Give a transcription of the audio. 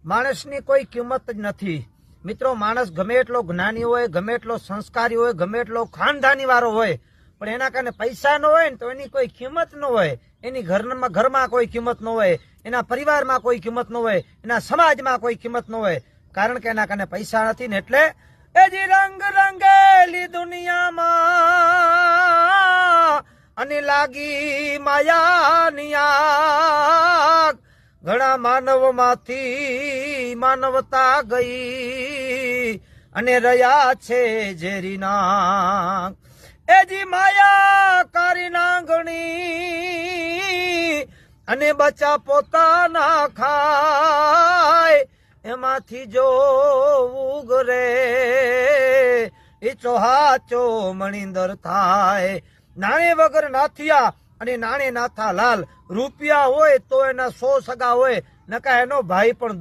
માણસની કોઈ કિંમત જ નથી મિત્રો। માણસ ગમે એટલો જ્ઞાની હોય, ગમે એટલો સંસ્કારી હોય, ગમે એટલો ખાનદાની વાળો હોય, પણ એના કારણે પૈસા ન હોય ને તો એની કોઈ કિંમત ન હોય। એની ઘરમાં કોઈ કિંમત ન હોય, એના પરિવારમાં કોઈ કિંમત ન હોય, એના સમાજમાં કોઈ કિંમત ન હોય, કારણ કે એના કારણે પૈસા નથી ને એટલે એ જી રંગ રંગેલી દુનિયામાં અને લાગી માયાની આગ। ઘણા માનવમાંથી માનવતા ગઈ અને રહ્યા છે ઝેરી નાગ। એ જી માયા કારી નાગણી અને બચ્ચા પોતાના ખાય, એમાંથી જો ઉગરે એ ચોહાચો મણિંદર થાય। નાણે વગર નાથિયા અને નાણે નાથા લાલ। રૂપિયા હોય તો એના 100 સગા હોય, નકા એનો ભાઈ પણ